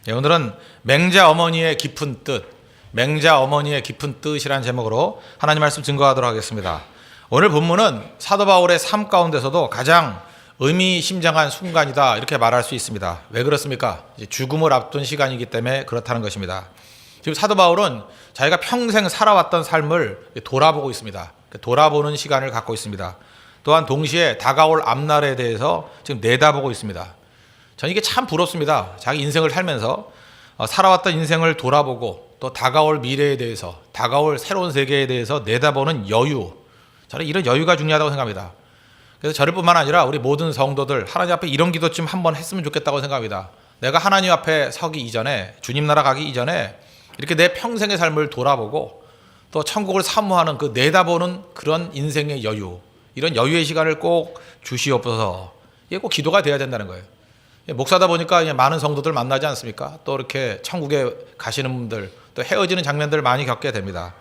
오늘은 맹자 어머니의 깊은 뜻, 맹자 어머니의 깊은 뜻이라는 제목으로 하나님 말씀 증거하도록 하겠습니다. 오늘 본문은 사도 바울의 삶 가운데서도 가장 의미심장한 순간이다 이렇게 말할 수 있습니다. 왜 그렇습니까? 죽음을 앞둔 시간이기 때문에 그렇다는 것입니다. 지금 사도 바울은 자기가 평생 살아왔던 삶을 돌아보고 있습니다. 돌아보는 시간을 갖고 있습니다. 또한 동시에 다가올 앞날에 대해서 지금 내다보고 있습니다. 저는 이게 참 부럽습니다. 자기 인생을 살면서 살아왔던 인생을 돌아보고 또 다가올 미래에 대해서, 다가올 새로운 세계에 대해서 내다보는 여유, 저는 이런 여유가 중요하다고 생각합니다. 그래서 저를 뿐만 아니라 우리 모든 성도들 하나님 앞에 이런 기도 좀 한번 했으면 좋겠다고 생각합니다. 내가 하나님 앞에 서기 이전에, 주님 나라 가기 이전에 이렇게 내 평생의 삶을 돌아보고 또 천국을 사모하는 그 내다보는 그런 인생의 여유, 이런 여유의 시간을 꼭 주시옵소서. 이게 꼭 기도가 돼야 된다는 거예요. 목사다 보니까 많은 성도들 만나지 않습니까? 또 이렇게 천국에 가시는 분들, 또 헤어지는 장면들을 많이 겪게 됩니다.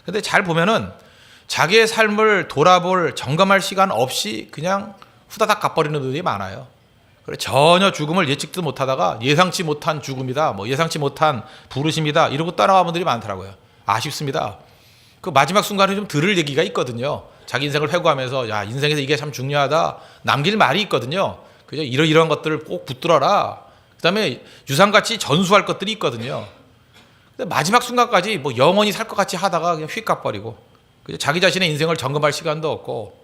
근데 잘 보면은 자기의 삶을 돌아볼, 점검할 시간 없이 그냥 후다닥 가버리는 분들이 많아요. 그래 전혀 죽음을 예측도 못하다가 예상치 못한 죽음이다, 예상치 못한 부르심이다 이러고 따라가는 분들이 많더라고요. 아쉽습니다. 그 마지막 순간에 좀 들을 얘기가 있거든요. 자기 인생을 회고하면서 야, 인생에서 이게 참 중요하다 남길 말이 있거든요. 그죠? 이러이러한 것들을 꼭 붙들어라. 그 다음에 유산같이 전수할 것들이 있거든요. 근데 마지막 순간까지 영원히 살 것 같이 하다가 그냥 휙 가버리고, 그죠? 자기 자신의 인생을 점검할 시간도 없고,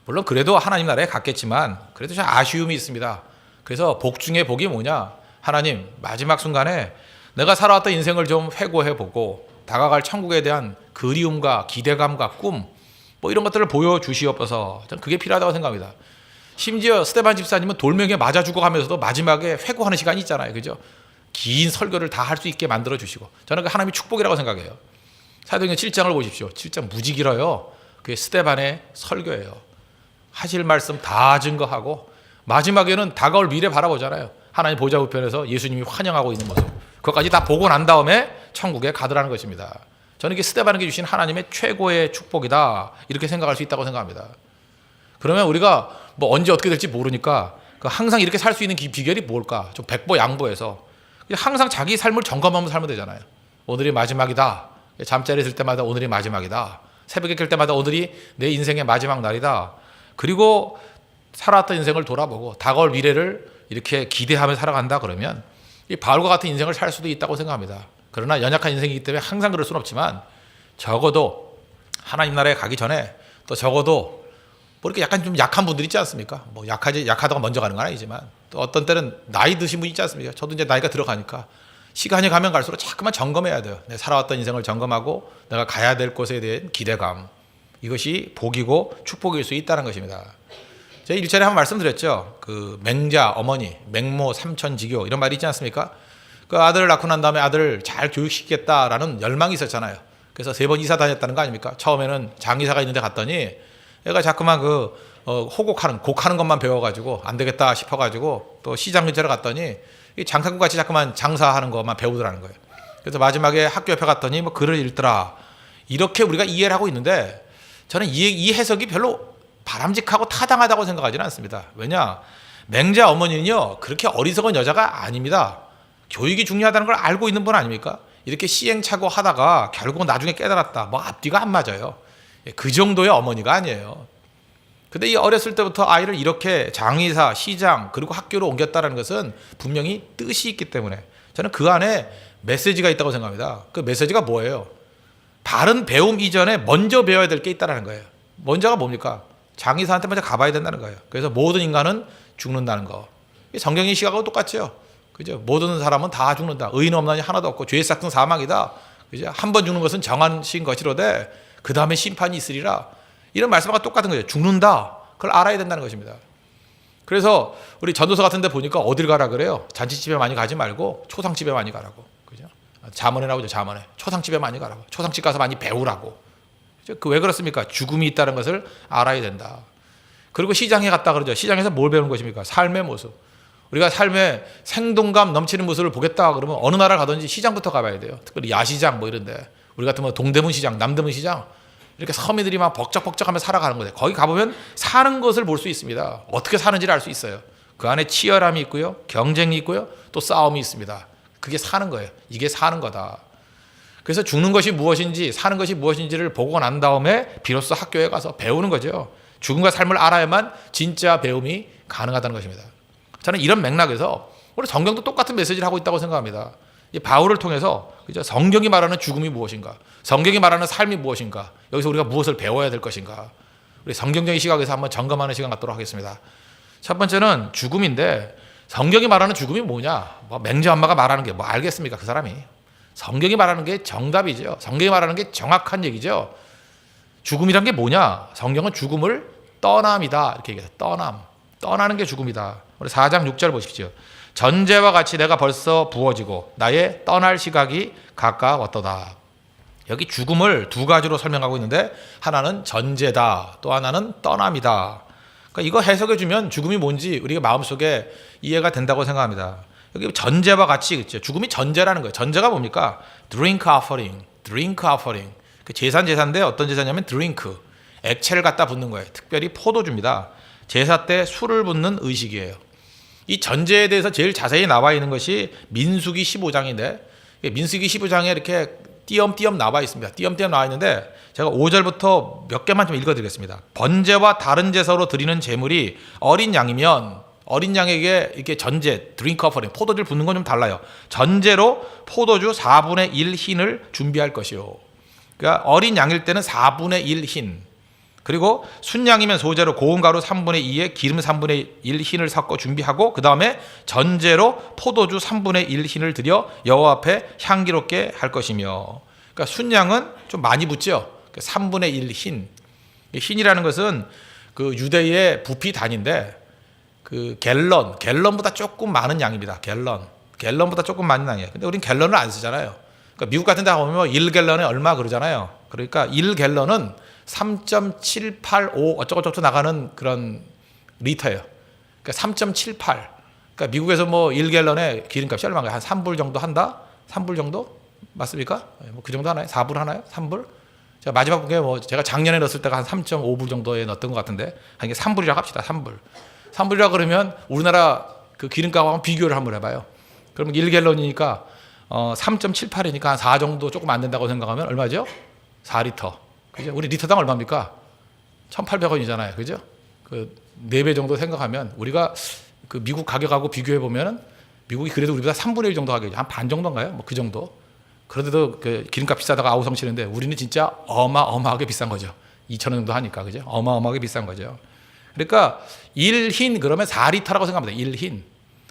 물론 그래도 하나님 나라에 갔겠지만, 그래도 좀 아쉬움이 있습니다. 그래서 복 중에 복이 뭐냐? 하나님, 마지막 순간에 내가 살아왔던 인생을 좀 회고해보고, 다가갈 천국에 대한 그리움과 기대감과 꿈, 이런 것들을 보여주시옵소서. 저는 그게 필요하다고 생각합니다. 심지어 스데반 집사님은 돌멩이에 맞아 죽어가면서도 마지막에 회고하는 시간이 있잖아요. 그죠? 긴 설교를 다 할 수 있게 만들어 주시고, 저는 그 하나님의 축복이라고 생각해요. 사도행전 7장을 보십시오. 7장 무지 길어요. 그게 스데반의 설교예요. 하실 말씀 다 증거하고 마지막에는 다가올 미래 바라보잖아요. 하나님 보좌 우편에서 예수님이 환영하고 있는 모습, 그것까지 다 보고 난 다음에 천국에 가더라는 것입니다. 저는 이게 스데반에게 주신 하나님의 최고의 축복이다 이렇게 생각할 수 있다고 생각합니다. 그러면 우리가 언제 어떻게 될지 모르니까 항상 이렇게 살 수 있는 비결이 뭘까? 좀 백보양보해서 항상 자기 삶을 점검하면서 살면 되잖아요. 오늘이 마지막이다. 잠자리에 들 때마다 오늘이 마지막이다. 새벽에 깰 때마다 오늘이 내 인생의 마지막 날이다. 그리고 살아왔던 인생을 돌아보고 다가올 미래를 이렇게 기대하며 살아간다 그러면 이 바울과 같은 인생을 살 수도 있다고 생각합니다. 그러나 연약한 인생이기 때문에 항상 그럴 수는 없지만 적어도 하나님 나라에 가기 전에 또 적어도 이렇게 약간 좀 약한 분들 있지 않습니까? 약하다가 먼저 가는 건 아니지만 또 어떤 때는 나이 드신 분 있지 않습니까? 저도 이제 나이가 들어가니까 시간이 가면 갈수록 자꾸만 점검해야 돼요. 내가 살아왔던 인생을 점검하고 내가 가야 될 곳에 대한 기대감, 이것이 복이고 축복일 수 있다는 것입니다. 제가 1절에 한번 말씀드렸죠. 그 맹자 어머니, 맹모 삼천지교 이런 말이 있지 않습니까? 그 아들을 낳고 난 다음에 아들을 잘 교육시키겠다라는 열망이 있었잖아요. 그래서 3번 이사 다녔다는 거 아닙니까? 처음에는 장의사가 있는데 갔더니 얘가 자꾸만 곡하는 것만 배워가지고 안 되겠다 싶어가지고 또 시장 근처에 갔더니 장사꾼 같이 자꾸만 장사하는 것만 배우더라는 거예요. 그래서 마지막에 학교 옆에 갔더니 글을 읽더라. 이렇게 우리가 이해를 하고 있는데 저는 이 해석이 별로 바람직하고 타당하다고 생각하지는 않습니다. 왜냐? 맹자 어머니는요 그렇게 어리석은 여자가 아닙니다. 교육이 중요하다는 걸 알고 있는 분 아닙니까? 이렇게 시행착오 하다가 결국 나중에 깨달았다. 앞뒤가 안 맞아요. 그 정도의 어머니가 아니에요. 근데 이 어렸을 때부터 아이를 이렇게 장의사, 시장, 그리고 학교로 옮겼다는 것은 분명히 뜻이 있기 때문에 저는 그 안에 메시지가 있다고 생각합니다. 그 메시지가 뭐예요? 바른 배움 이전에 먼저 배워야 될 게 있다는 거예요. 먼저가 뭡니까? 장의사한테 먼저 가봐야 된다는 거예요. 그래서 모든 인간은 죽는다는 거. 성경의 시각하고 똑같죠. 그죠? 모든 사람은 다 죽는다. 의인 없나니 하나도 없고 죄의 삭은 사망이다. 그죠? 한 번 죽는 것은 정하신 것이로되 그 다음에 심판이 있으리라. 이런 말씀과 똑같은 거죠. 죽는다. 그걸 알아야 된다는 것입니다. 그래서 우리 전도서 같은 데 보니까 어딜 가라 그래요? 잔치집에 많이 가지 말고 초상집에 많이 가라고. 그죠? 잠언에 나오죠. 잠언에. 초상집에 많이 가라고. 초상집 가서 많이 배우라고. 왜 그렇습니까? 죽음이 있다는 것을 알아야 된다. 그리고 시장에 갔다 그러죠. 시장에서 뭘 배우는 것입니까? 삶의 모습. 우리가 삶의 생동감 넘치는 모습을 보겠다 그러면 어느 나라 가든지 시장부터 가봐야 돼요. 특별히 야시장 이런데. 우리 같으면 동대문 시장, 남대문 시장 이렇게 서민들이 막 벅적벅적하며 살아가는 거예요. 거기 가보면 사는 것을 볼 수 있습니다. 어떻게 사는지를 알 수 있어요. 그 안에 치열함이 있고요, 경쟁이 있고요, 또 싸움이 있습니다. 그게 사는 거예요. 이게 사는 거다. 그래서 죽는 것이 무엇인지 사는 것이 무엇인지를 보고 난 다음에 비로소 학교에 가서 배우는 거죠. 죽음과 삶을 알아야만 진짜 배움이 가능하다는 것입니다. 저는 이런 맥락에서 우리 성경도 똑같은 메시지를 하고 있다고 생각합니다. 이 바울을 통해서 그죠? 성경이 말하는 죽음이 무엇인가, 성경이 말하는 삶이 무엇인가, 여기서 우리가 무엇을 배워야 될 것인가, 우리 성경적인 시각에서 한번 점검하는 시간 갖도록 하겠습니다. 첫 번째는 죽음인데 성경이 말하는 죽음이 뭐냐? 뭐 맹자 엄마가 말하는 게 뭐 알겠습니까? 그 사람이 성경이 말하는 게 정답이죠. 성경이 말하는 게 정확한 얘기죠. 죽음이란 게 뭐냐? 성경은 죽음을 떠남이다 이렇게 얘기해요. 떠나는 게 죽음이다. 우리 4장 6절 보십시오. 전제와 같이 내가 벌써 부어지고 나의 떠날 시각이 가까웠도다. 여기 죽음을 두 가지로 설명하고 있는데 하나는 전제다, 또 하나는 떠남이다. 그러니까 이거 해석해 주면 죽음이 뭔지 우리가 마음속에 이해가 된다고 생각합니다. 여기 전제와 같이 그렇죠. 죽음이 전제라는 거예요. 전제가 뭡니까? drink offering. 그 제사인데 어떤 제사냐면 drink, 액체를 갖다 붓는 거예요. 특별히 포도주입니다. 제사 때 술을 붓는 의식이에요. 이 전제에 대해서 제일 자세히 나와 있는 것이 민수기 15장인데 민수기 15장에 이렇게 띄엄띄엄 나와 있습니다. 띄엄띄엄 나와 있는데 제가 5절부터 몇 개만 좀 읽어드리겠습니다. 번제와 다른 제사로 드리는 제물이 어린 양이면 어린 양에게 이렇게 전제, 드링크 어퍼링, 포도주를 붓는 건 좀 달라요. 전제로 포도주 4분의 1 흰을 준비할 것이요. 그러니까 어린 양일 때는 4분의 1 흰. 그리고 순양이면 소재로 고운 가루 3분의 2에 기름 3분의 1 흰을 섞어 준비하고 그 다음에 전제로 포도주 3분의 1 흰을 들여 여호와 앞에 향기롭게 할 것이며, 그러니까 순양은 좀 많이 붓죠. 3분의 1 흰. 흰이라는 것은 그 유대의 부피 단위인데 그 갤런보다 조금 많은 양입니다. 갤런보다 조금 많은 양이에요. 근데 우린 갤런을 안 쓰잖아요. 그러니까 미국 같은 데 가보면 1갤런에 얼마 그러잖아요. 그러니까 1갤런은 3.785 어쩌고저쩌고 나가는 그런 리터예요. 그러니까 3.78. 그러니까 미국에서 뭐 1갤런에 기름값이 얼마인가요? 한 3불 정도 한다? 3불 정도? 맞습니까? 뭐 그 정도 하나요? 4불 하나요? 3불? 제가 마지막 게 뭐 제가 작년에 넣었을 때가 한 3.5불 정도에 넣었던 것 같은데 한 게 3불이라고 합시다. 3불이라 그러면 우리나라 그 기름값하고 비교를 한번 해봐요. 그러면 1갤런이니까 3.78이니까 한 4 정도 조금 안 된다고 생각하면 얼마죠? 4리터. 그죠? 우리 리터당 얼마입니까? 1,800원이잖아요. 그죠? 그 4배 정도 생각하면 우리가 그 미국 가격하고 비교해 보면은 미국이 그래도 우리보다 3분의 1 정도 가격이죠. 한 반 정도인가요? 뭐 그 정도. 그런데도 그 기름값 비싸다가 아우성치는데 우리는 진짜 어마어마하게 비싼 거죠. 2,000원 정도 하니까. 그죠? 어마어마하게 비싼 거죠. 그러니까 1흰 그러면 4리터라고 생각합니다. 1흰.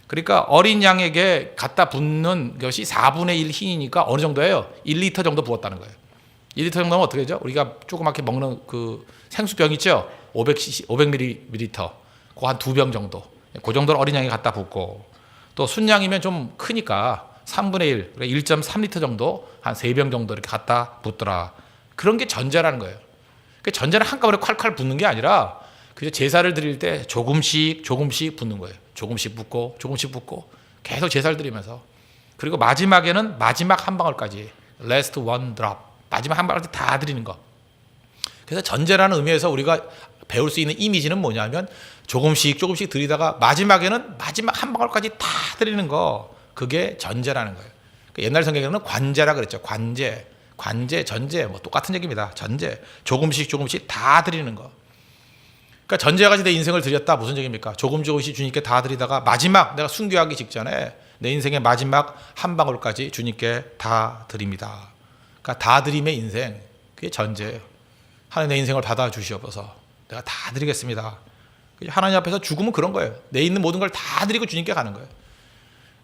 그러니까 어린 양에게 갖다 붓는 것이 4분의 1 흰이니까 어느 정도예요? 1리터 정도 부었다는 거예요. 1리터 정도면 어떻게 되죠? 우리가 조그맣게 먹는 그 생수병 있죠? 500ml. 그거 한 2병 정도. 그 정도를 어린 양이 갖다 붓고, 또 순양이면 좀 크니까 3분의 1, 1.3리터 정도, 한 3병 정도 이렇게 갖다 붓더라. 그런 게 전제라는 거예요. 그 전제는 한꺼번에 콸콸 붓는 게 아니라 그저 제사를 드릴 때 조금씩 붓는 거예요. 조금씩 붓고 계속 제사를 드리면서, 그리고 마지막에는 마지막 한 방울까지 last one drop, 마지막 한 방울까지 다 드리는 거. 그래서 전제라는 의미에서 우리가 배울 수 있는 이미지는 뭐냐면 조금씩 드리다가 마지막에는 마지막 한 방울까지 다 드리는 거, 그게 전제라는 거예요. 옛날 성경에는 관제라 그랬죠. 관제, 전제 뭐 똑같은 얘기입니다. 전제, 조금씩 다 드리는 거. 그러니까 전제까지 내 인생을 드렸다, 무슨 얘기입니까? 조금씩 주님께 다 드리다가 마지막 내가 순교하기 직전에 내 인생의 마지막 한 방울까지 주님께 다 드립니다. 그러니까 다 드림의 인생, 그게 전제예요. 하나님 내 인생을 받아주시옵소서, 내가 다 드리겠습니다. 하나님 앞에서 죽으면 그런 거예요. 내 있는 모든 걸 다 드리고 주님께 가는 거예요.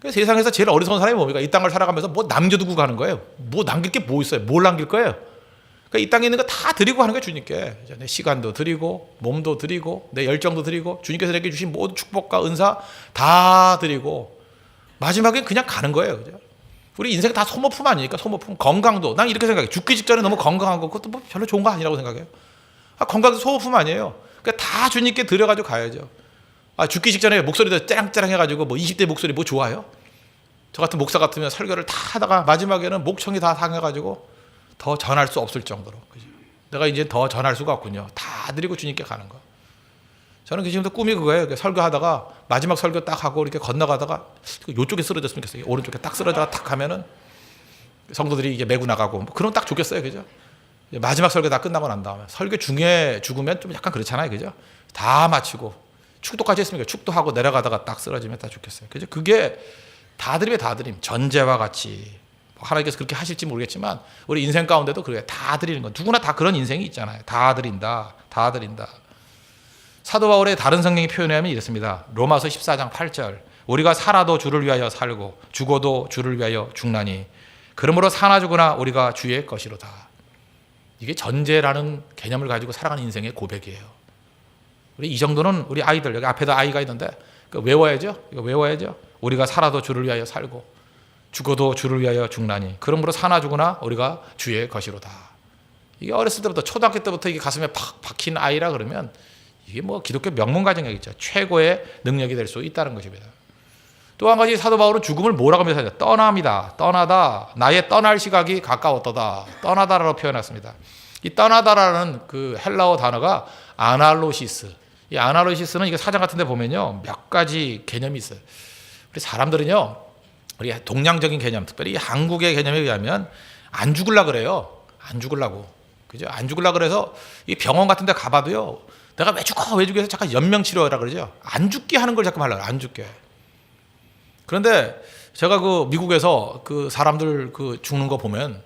그래서 세상에서 제일 어리석은 사람이 뭡니까? 이 땅을 살아가면서 뭐 남겨두고 가는 거예요. 뭐 남길 게 뭐 있어요? 뭘 남길 거예요? 그러니까 이 땅에 있는 거 다 드리고 하는 거예요. 주님께 내 시간도 드리고 몸도 드리고 내 열정도 드리고 주님께서 내게 주신 모든 축복과 은사 다 드리고 마지막엔 그냥 가는 거예요. 그죠? 우리 인생 다 소모품 아니니까. 소모품. 건강도 난 이렇게 생각해. 죽기 직전에 너무 건강한 거 그것도 뭐 별로 좋은 거 아니라고 생각해요. 건강도 소모품 아니에요. 그러니까 다 주님께 드려가지고 가야죠. 죽기 직전에 목소리도 짜랑짜랑 해가지고 뭐 20대 목소리 뭐 좋아요? 저 같은 목사 같으면 설교를 다 하다가 마지막에는 목청이 다 상해가지고 더 전할 수 없을 정도로. 그죠? 내가 이제 더 전할 수가 없군요. 다 드리고 주님께 가는 거. 저는 지금도 꿈이 그거예요. 설교하다가 마지막 설교 딱 하고 이렇게 건너가다가 이쪽에 쓰러졌으면 좋겠어요. 오른쪽에 딱 쓰러져가 탁 하면은 성도들이 이게 메고 나가고 뭐 그럼 딱 좋겠어요, 그죠? 마지막 설교 다 끝나고 난 다음에 설교 중에 죽으면 좀 약간 그렇잖아요, 그죠? 다 마치고 축도까지 했으니까 축도하고 내려가다가 딱 쓰러지면 다 좋겠어요, 그죠? 그게 다드림의 다드림, 전제와 같이 하나님께서 그렇게 하실지 모르겠지만 우리 인생 가운데도 그래 다 드리는 거 누구나 다 그런 인생이 있잖아요. 다 드린다, 다 드린다. 사도 바울의 다른 성경이 표현하면 이렇습니다. 로마서 14장 8절 우리가 살아도 주를 위하여 살고 죽어도 주를 위하여 죽나니 그러므로 사나 죽으나 우리가 주의 것이로다. 이게 전제라는 개념을 가지고 살아가는 인생의 고백이에요. 우리 이 정도는 우리 아이들 여기 앞에도 아이가 있는데 외워야죠. 이거 외워야죠. 우리가 살아도 주를 위하여 살고 죽어도 주를 위하여 죽나니 그러므로 사나 죽으나 우리가 주의 것이로다. 이게 어렸을 때부터 초등학교 때부터 이게 가슴에 팍 박힌 아이라 그러면 이게 뭐 기독교 명문가정이겠죠. 최고의 능력이 될 수 있다는 것입니다. 또 한 가지 사도 바울은 죽음을 뭐라고 하면서 떠남이다. 떠나다. 나의 떠날 시각이 가까웠도다. 떠나다라고 표현했습니다. 이 떠나다라는 그 헬라어 단어가 아날로시스. 이 아날로시스는 이게 사전 같은 데 보면요. 몇 가지 개념이 있어요. 우리 사람들은요. 우리 동양적인 개념, 특별히 한국의 개념에 의하면 안 죽으려 그래요. 안 죽으려고. 그죠? 안 죽으려 그래서 이 병원 같은 데 가봐도요. 내가 왜 죽어? 왜 죽어? 해서 잠깐 연명치료라 그러죠. 안 죽게 하는 걸 자꾸 하려고 안 죽게. 그런데 제가 그 미국에서 그 사람들 그 죽는 거 보면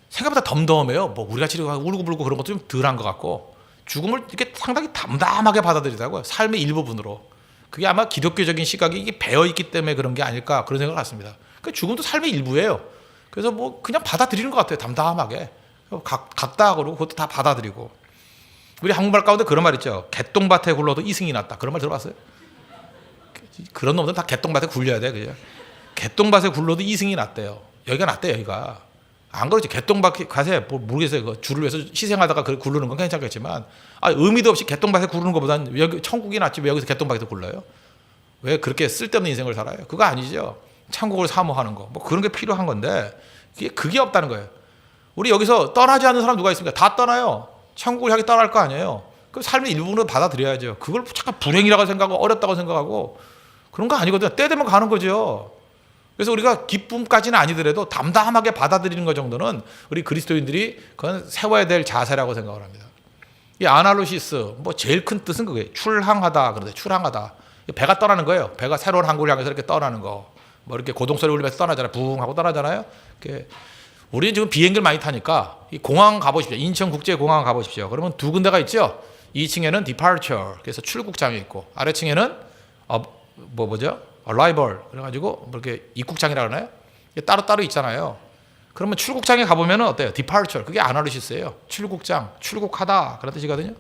생각보다 덤덤해요. 뭐 우리가 치료하고 울고불고 그런 것도 좀 덜한 것 같고 죽음을 이렇게 상당히 담담하게 받아들이더라고요. 삶의 일부분으로. 그게 아마 기독교적인 시각이 이게 배어 있기 때문에 그런 게 아닐까 그런 생각을 갖습니다. 그 죽음도 삶의 일부예요. 그래서 뭐 그냥 받아들이는 것 같아요. 담담하게. 각다 그러고 그것도 다 받아들이고. 우리 한국말 가운데 그런 말 있죠. 개똥밭에 굴러도 이승이 났다. 그런 말 들어봤어요? 그런 놈들은 다 개똥밭에 굴려야 돼, 그죠? 개똥밭에 굴러도 이승이 났대요. 여기가 낫대요, 여기가. 안 그렇지. 개똥밭에 가세 뭐 모르겠어요. 그 줄을 위해서 희생하다가 굴르는 건 괜찮겠지만, 의미도 없이 개똥밭에 굴르는 것보다는 여기 천국이 낫지 왜 여기서 개똥밭에 굴러요? 왜 그렇게 쓸데없는 인생을 살아요? 그거 아니죠. 천국을 사모하는 거, 뭐 그런 게 필요한 건데 그게 없다는 거예요. 우리 여기서 떠나지 않는 사람 누가 있습니까? 다 떠나요. 천국을 향해 떠날 거 아니에요. 그 삶의 일부분으로 받아들여야죠. 그걸 잠깐 불행이라고 생각하고 어렵다고 생각하고 그런 거 아니거든요. 때 되면 가는 거죠. 그래서 우리가 기쁨까지는 아니더라도 담담하게 받아들이는 것 정도는 우리 그리스도인들이 그건 세워야 될 자세라고 생각을 합니다. 이 아날로시스 뭐 제일 큰 뜻은 그거예요. 출항하다 그런데 출항하다. 배가 떠나는 거예요. 배가 새로운 항구를 향해서 이렇게 떠나는 거. 뭐 이렇게 고동소리 울리면서 떠나잖아요. 붕 하고 떠나잖아요. 우리는 지금 비행기를 많이 타니까 이 공항 가보십시오. 인천국제공항 가보십시오. 그러면 두 군데가 있죠. 2층에는 departure 그래서 출국장이 있고 아래층에는 뭐죠? arrival 그래가지고 뭐 이렇게 입국장이라 그러나요? 따로 있잖아요. 그러면 출국장에 가보면 어때요? departure 그게 아날리시스예요. 출국장 출국하다 그런 뜻이거든요.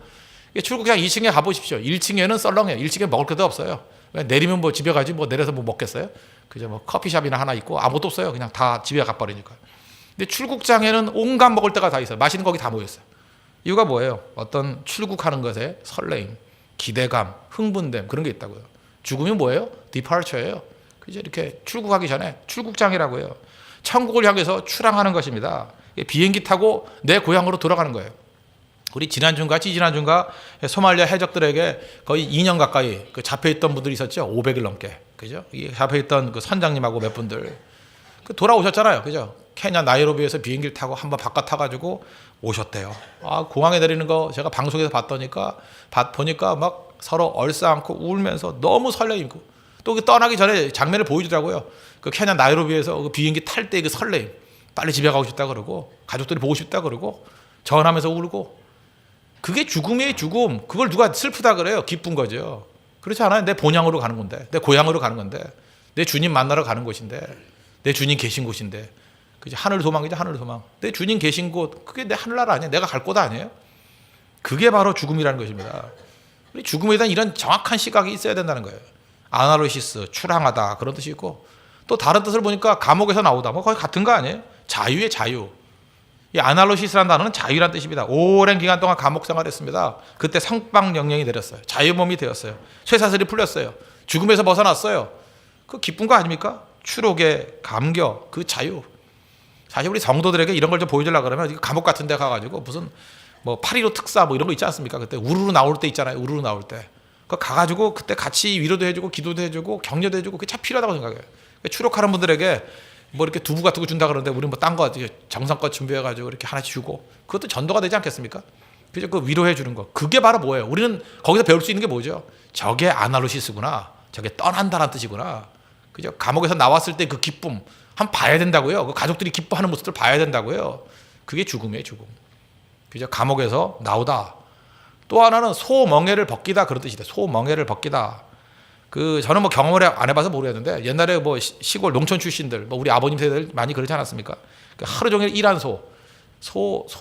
출국장 2층에 가보십시오. 1층에는 썰렁해요. 1층에 먹을 것도 없어요. 내리면 뭐 집에 가지 뭐 내려서 뭐 먹겠어요? 그죠? 뭐 커피숍이나 하나 있고 아무것도 없어요. 그냥 다 집에 가버리니까. 근데 출국장에는 온갖 먹을 데가 다 있어요. 맛있는 거기 다 모였어요. 이유가 뭐예요? 어떤 출국하는 것에 설레임, 기대감, 흥분됨 그런 게 있다고요. 죽음이 뭐예요? 디파처예요. 그죠? 이렇게 출국하기 전에 출국장이라고 해요. 천국을 향해서 출항하는 것입니다. 비행기 타고 내 고향으로 돌아가는 거예요. 우리 지난주인가 소말리아 해적들에게 거의 2년 가까이 그 잡혀있던 분들이 있었죠. 500일 넘게. 그죠? 잡혀있던 그 선장님하고 몇 분들. 돌아오셨잖아요. 그죠? 케냐 나이로비에서 비행기를 타고 한번 바깥 타가지고 오셨대요. 공항에 내리는 거 제가 방송에서 보니까 막 서로 얼싸안고 울면서 너무 설레이고 또 떠나기 전에 장면을 보여주더라고요. 그 케냐 나이로비에서 그 비행기 탈 때 그 설레임. 빨리 집에 가고 싶다 그러고 가족들이 보고 싶다 그러고 전화하면서 울고 그게 죽음이에요. 죽음. 그걸 누가 슬프다 그래요. 기쁜 거죠. 그렇지 않아요. 내 본향으로 가는 건데 내 고향으로 가는 건데 내 주님 만나러 가는 곳인데 내 주님 계신 곳인데 그죠? 하늘 소망이죠. 하늘 소망. 내 주님 계신 곳 그게 내 하늘나라 아니에요. 내가 갈 곳 아니에요. 그게 바로 죽음이라는 것입니다. 우리 죽음에 대한 이런 정확한 시각이 있어야 된다는 거예요. 아나로시스 출항하다 그런 뜻이 있고 또 다른 뜻을 보니까 감옥에서 나오다 뭐 거의 같은 거 아니에요. 자유의 자유. 이 아날로시스라는 단어는 자유란 뜻입니다. 오랜 기간 동안 감옥 생활했습니다. 그때 상방 명령이 내렸어요. 자유몸이 되었어요. 쇠사슬이 풀렸어요. 죽음에서 벗어났어요. 그 기쁜 거 아닙니까? 추록의 감격, 그 자유. 사실 우리 성도들에게 이런 걸 좀 보여주려고 그러면 감옥 같은 데 가가지고 무슨 뭐 8.15 특사 뭐 이런 거 있지 않습니까? 그때 우르르 나올 때 있잖아요. 우르르 나올 때. 그 가가지고 그때 같이 위로도 해주고 기도도 해주고 격려도 해주고 그게 참 필요하다고 생각해요. 추록하는 분들에게 뭐 이렇게 두부 같은 거 준다 그러는데 우리는 뭐 딴 거 정성껏 준비해가지고 이렇게 하나씩 주고 그것도 전도가 되지 않겠습니까? 그죠? 그 위로해 주는 거. 그게 바로 뭐예요? 우리는 거기서 배울 수 있는 게 뭐죠? 저게 아나루시스구나. 저게 떠난다는 뜻이구나. 그죠? 감옥에서 나왔을 때 그 기쁨 한번 봐야 된다고요. 그 가족들이 기뻐하는 모습들 봐야 된다고요. 그게 죽음이에요, 죽음. 그죠? 감옥에서 나오다. 또 하나는 소멍에를 벗기다 그런 뜻이다. 소멍에를 벗기다. 그 저는 뭐 경험을 안 해봐서 모르겠는데 옛날에 뭐 시골 농촌 출신들, 뭐 우리 아버님 세대들 많이 그러지 않았습니까? 그 하루 종일 일한 소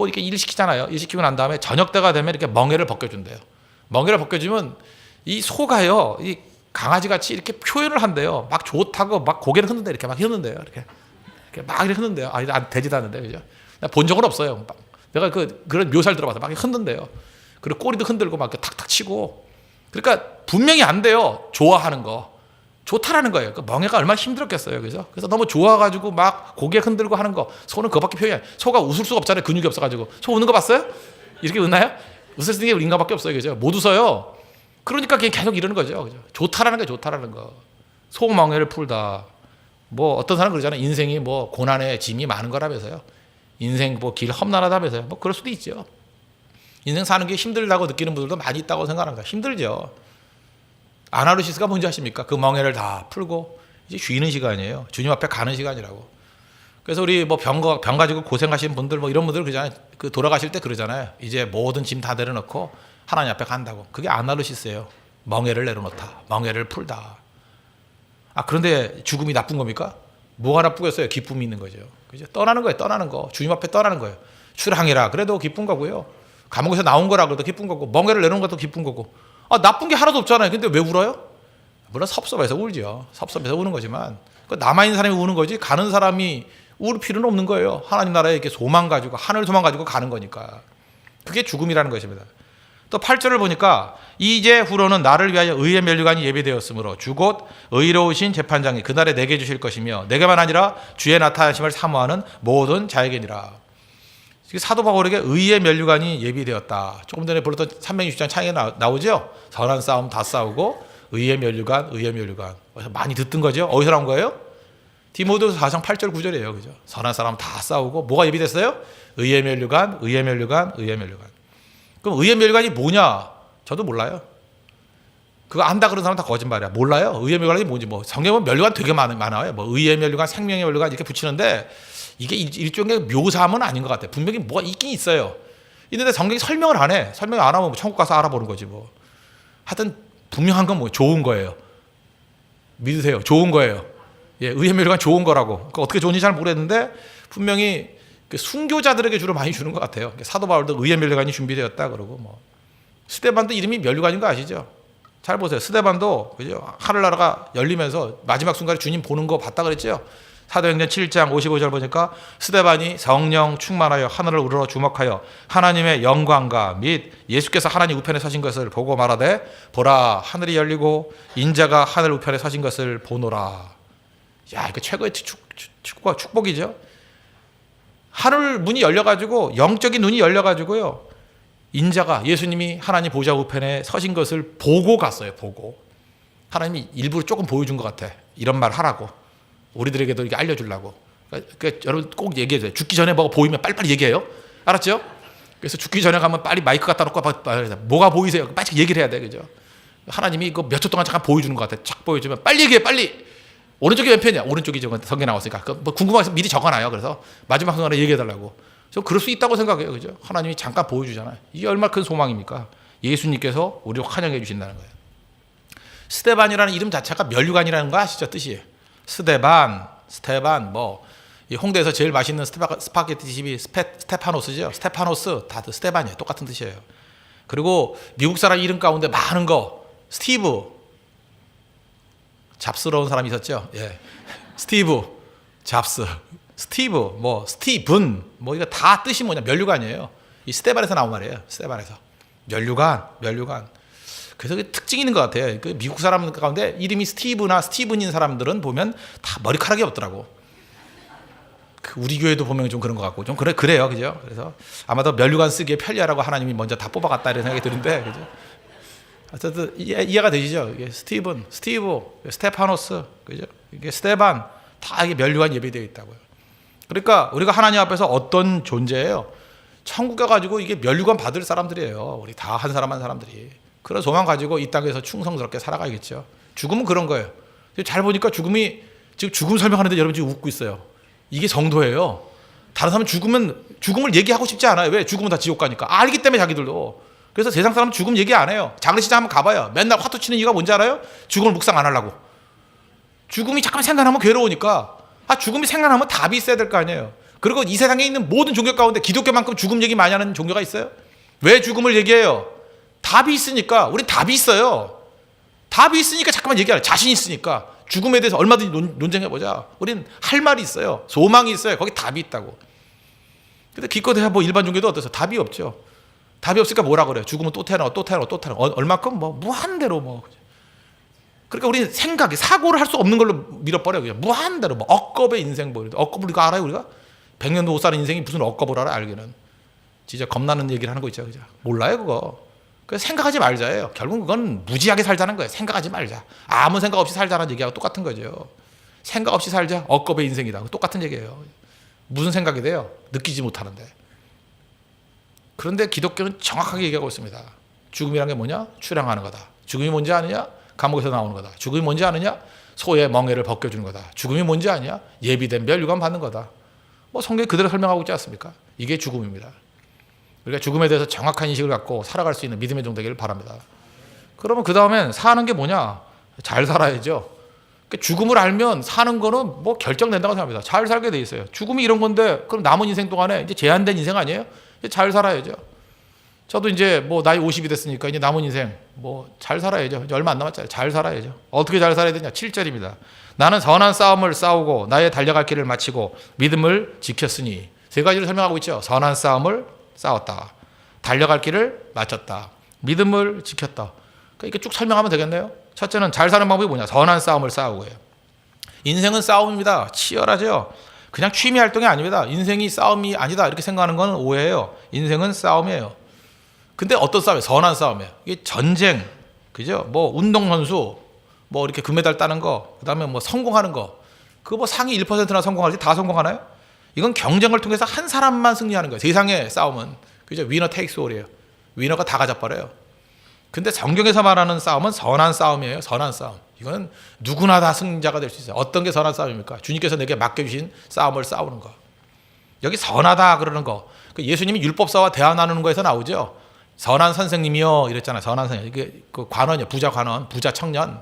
이렇게 일 시키잖아요. 일 시키고 난 다음에 저녁 때가 되면 이렇게 멍에를 벗겨준대요. 멍에를 벗겨주면 이 소가요, 이 강아지 같이 이렇게 표현을 한대요. 막 좋다고 막 고개를 흔든대 이렇게 막 흔든대요. 이렇게 막 이렇게 흔든대요. 안 되지도 않는데 그죠? 본 적은 없어요. 내가 그런 묘사를 들어봐서 막 흔든대요. 그리고 꼬리도 흔들고 막 탁탁 치고. 그러니까 분명히 안 돼요. 좋아하는 거. 좋다라는 거예요. 그 멍해가 얼마나 힘들었겠어요. 그죠? 그래서 너무 좋아가지고 막 고개 흔들고 하는 거. 소는 그거밖에 표현이 안 해요. 소가 웃을 수가 없잖아요. 근육이 없어가지고. 소 우는 거 봤어요? 이렇게 웃나요? 웃을 수 있는 게 우리인가밖에 없어요. 그죠? 못 웃어요. 그러니까 그냥 계속 이러는 거죠. 그죠? 좋다라는 게 좋다라는 거. 소 멍해를 풀다. 뭐 어떤 사람 그러잖아요. 인생이 뭐 고난의 짐이 많은 거라면서요. 인생 뭐 길 험난하다면서요. 뭐 그럴 수도 있죠. 인생 사는 게 힘들다고 느끼는 분들도 많이 있다고 생각합니다. 힘들죠. 아나루시스가 뭔지 아십니까? 그 멍해를 다 풀고 이제 쉬는 시간이에요. 주님 앞에 가는 시간이라고. 그래서 우리 뭐 병 가지고 고생하시는 분들 뭐 이런 분들 그러잖아요. 그 돌아가실 때 그러잖아요. 이제 모든 짐 다 내려놓고 하나님 앞에 간다고. 그게 아나루시스예요. 멍해를 내려놓다. 멍해를 풀다. 그런데 죽음이 나쁜 겁니까? 뭐가 나쁘겠어요? 기쁨이 있는 거죠. 그죠? 떠나는 거예요. 떠나는 거. 주님 앞에 떠나는 거예요. 출항이라 그래도 기쁜 거고요. 감옥에서 나온 거라 그래도 기쁜 거고 멍해를 내놓은 것도 기쁜 거고. 나쁜 게 하나도 없잖아요. 근데 왜 울어요? 물론 섭섭해서 울죠. 섭섭해서 우는 거지만 남아있는 사람이 우는 거지 가는 사람이 울 필요는 없는 거예요. 하나님 나라에 이렇게 소망 가지고 하늘 소망 가지고 가는 거니까. 그게 죽음이라는 것입니다. 또 8절을 보니까 이제 후로는 나를 위하여 의의 면류관이 예비되었으므로 주 곧 의로우신 재판장이 그날에 내게 주실 것이며 내게만 아니라 주의 나타나심을 사모하는 모든 자에게니라. 사도 바울에게 의의 면류관이 예비되었다. 조금 전에 불렀던 360장 창에 나오죠. 선한 싸움 다 싸우고 의의 면류관, 의의 면류관. 많이 듣던 거죠. 어디서 나온 거예요? 디모데후서 4장 8절 9절이에요. 그죠? 선한 사람 다 싸우고 뭐가 예비됐어요? 의의 면류관, 의의 면류관, 의의 면류관. 그럼 의의 면류관이 뭐냐? 저도 몰라요. 그거 안다 그러는 사람 다 거짓말이야. 몰라요. 의의 면류관이 뭔지 뭐 성경은 면류관 되게 많아요. 뭐 의의 면류관, 생명의 면류관 이렇게 붙이는데 이게 일종의 묘사함은 아닌 것 같아요. 분명히 뭐가 있긴 있어요. 있는데 성경이 설명을 안 해. 설명 안 하면 천국 가서 알아보는 거지 뭐. 하여튼 분명한 건 뭐 좋은 거예요. 믿으세요. 좋은 거예요. 예, 의의 면류관 좋은 거라고. 그러니까 어떻게 좋은지 잘 모르겠는데 분명히 그 순교자들에게 주로 많이 주는 것 같아요. 사도 바울도 의의 면류관이 준비되었다 그러고 뭐. 스데반도 이름이 면류관인 거 아시죠? 잘 보세요. 스데반도 그죠? 하늘나라가 열리면서 마지막 순간에 주님 보는 거 봤다 그랬죠? 사도행전 7장 55절 보니까 스데반이 성령 충만하여 하늘을 우러러 주목하여 하나님의 영광과 및 예수께서 하나님 우편에 서신 것을 보고 말하되 보라 하늘이 열리고 인자가 하늘 우편에 서신 것을 보노라. 야, 이거 최고의 축복이죠. 하늘 문이 열려가지고 영적인 눈이 열려가지고요. 인자가 예수님이 하나님 보좌 우편에 서신 것을 보고 갔어요. 보고 하나님이 일부러 조금 보여준 것 같아. 이런 말 하라고. 우리들에게도 이렇게 알려주려고. 그러니까 여러분 꼭 얘기해줘요. 죽기 전에 뭐가 보이면 빨리빨리 얘기해요. 알았죠? 그래서 죽기 전에 가면 빨리 마이크 갖다 놓고 뭐가 보이세요? 빨리 얘기를 해야 돼. 그죠? 하나님이 이거 몇 초 동안 잠깐 보여주는 것 같아. 착 보여주면 빨리 얘기해. 빨리. 오른쪽이 왼편이야. 오른쪽이 성경에 나왔으니까. 뭐 궁금해서 미리 적어놔요. 그래서 마지막 순간에 얘기해달라고. 저 그럴 수 있다고 생각해요. 그죠? 하나님이 잠깐 보여주잖아요. 이게 얼마나 큰 소망입니까? 예수님께서 우리를 환영해 주신다는 거예요. 스데반이라는 이름 자체가 면류관이라는 거 아시죠? 뜻이. 스테반 뭐 이 홍대에서 제일 맛있는 스파게티 집이 스테파노스죠. 스테파노스 다 스테반이에요. 똑같은 뜻이에요. 그리고 미국 사람 이름 가운데 많은 거 스티브 잡스러운 사람이 있었죠. 예, 스티브 잡스, 스티브 뭐 스티븐 뭐 이거 다 뜻이 뭐냐 면류관이에요. 이 스테반에서 나온 말이에요. 스테반에서 면류관. 그래서 특징이 있는 것 같아요. 그 미국 사람 가운데 이름이 스티브나 스티븐인 사람들은 보면 다 머리카락이 없더라고. 그 우리 교회도 보면 좀 그런 것 같고 좀 그래요, 그죠? 그래서 아마도 면류관 쓰기에 편리하라고 하나님이 먼저 다 뽑아갔다 이런 생각이 드는데, 그죠? 어쨌든 이해가 되시죠? 이게 스티븐, 스티브, 스테파노스, 그죠? 이게 스테반 다 이게 면류관 예비되어 있다고요. 그러니까 우리가 하나님 앞에서 어떤 존재예요? 천국에 가지고 이게 면류관 받을 사람들이에요. 우리 다 한 사람 한 사람들이. 그런 소망 가지고 이 땅에서 충성스럽게 살아가야겠죠. 죽음은 그런 거예요. 잘 보니까 죽음이 지금 죽음 설명하는데 여러분 지금 웃고 있어요. 이게 정도예요. 다른 사람은 죽음을 얘기하고 싶지 않아요. 왜? 죽으면 다 지옥 가니까. 알기 때문에 자기들도. 그래서 세상 사람은 죽음 얘기 안 해요. 장례식장 한번 가봐요. 맨날 화투 치는 이유가 뭔지 알아요? 죽음을 묵상 안 하려고. 죽음이 잠깐 생각하면 괴로우니까. 죽음이 생각하면 답이 있어야 될 거 아니에요. 그리고 이 세상에 있는 모든 종교 가운데 기독교만큼 죽음 얘기 많이 하는 종교가 있어요? 왜 죽음을 얘기해요? 답이 있으니까. 우린 답이 있어요. 답이 있으니까 잠깐만 얘기하라. 자신 있으니까. 죽음에 대해서 얼마든지 논쟁해보자. 우린 할 말이 있어요. 소망이 있어요. 거기 답이 있다고. 근데 기껏해야 뭐 일반 종교도 어때서 답이 없죠. 답이 없으니까 뭐라 그래요? 죽으면 또 태어나고 또 태어나고 또 태어나고 얼마큼 뭐 무한대로 뭐. 그러니까 우리는 사고를 할 수 없는 걸로 밀어버려요. 그냥 무한대로 뭐 억겁의 인생 뭐. 억겁을 우리가 알아요, 우리가? 100년도 못 사는 인생이 무슨 억겁을 알아, 알기는. 진짜 겁나는 얘기를 하는 거 있죠, 그죠? 몰라요, 그거. 그래서 생각하지 말자예요. 결국 그건 무지하게 살자는 거예요. 생각하지 말자. 아무 생각 없이 살자는 얘기하고 똑같은 거죠. 생각 없이 살자. 억겁의 인생이다. 똑같은 얘기예요. 무슨 생각이 돼요? 느끼지 못하는데. 그런데 기독교는 정확하게 얘기하고 있습니다. 죽음이란 게 뭐냐? 출향하는 거다. 죽음이 뭔지 아느냐? 감옥에서 나오는 거다. 죽음이 뭔지 아느냐? 소의 멍에를 벗겨주는 거다. 죽음이 뭔지 아냐? 예비된 멸류관 받는 거다. 뭐 성경이 그대로 설명하고 있지 않습니까? 이게 죽음입니다. 우리가 죽음에 대해서 정확한 인식을 갖고 살아갈 수 있는 믿음의 종 되기를 바랍니다. 그러면 그 다음엔 사는 게 뭐냐? 잘 살아야죠. 죽음을 알면 사는 거는 뭐 결정된다고 생각합니다. 잘 살게 돼 있어요. 죽음이 이런 건데 그럼 남은 인생 동안에 이제 제한된 인생 아니에요? 잘 살아야죠. 저도 이제 뭐 나이 50이 됐으니까 이제 남은 인생 뭐 잘 살아야죠. 이제 얼마 안 남았잖아요. 잘 살아야죠. 어떻게 잘 살아야 되냐? 7절입니다. 나는 선한 싸움을 싸우고 나의 달려갈 길을 마치고 믿음을 지켰으니. 세 가지를 설명하고 있죠. 선한 싸움을 싸웠다. 달려갈 길을 마쳤다. 믿음을 지켰다. 그러니까 이렇게 쭉 설명하면 되겠네요. 첫째는 잘 사는 방법이 뭐냐? 선한 싸움을 싸우고요. 인생은 싸움입니다. 치열하죠. 그냥 취미 활동이 아닙니다. 인생이 싸움이 아니다 이렇게 생각하는 건 오해예요. 인생은 싸움이에요. 근데 어떤 싸움이에요? 선한 싸움이에요. 이게 전쟁, 그죠? 뭐 운동선수, 뭐 이렇게 금메달 따는 거, 그다음에 뭐 성공하는 거, 그거 뭐 상위 1%나 성공하지 다 성공하나요? 이건 경쟁을 통해서 한 사람만 승리하는 거예요. 세상의 싸움은, 그죠? 위너 테이크스 올이에요. 위너가 다 가져버려요. 근데 성경에서 말하는 싸움은 선한 싸움이에요. 선한 싸움. 이건 누구나 다 승자가 될 수 있어요. 어떤 게 선한 싸움입니까? 주님께서 내게 맡겨주신 싸움을 싸우는 거. 여기 선하다 그러는 거. 예수님이 율법사와 대화 나누는 거에서 나오죠. 선한 선생님이요 이랬잖아요. 선한 선생님. 이게 그 관원이요. 부자 관원, 부자 청년.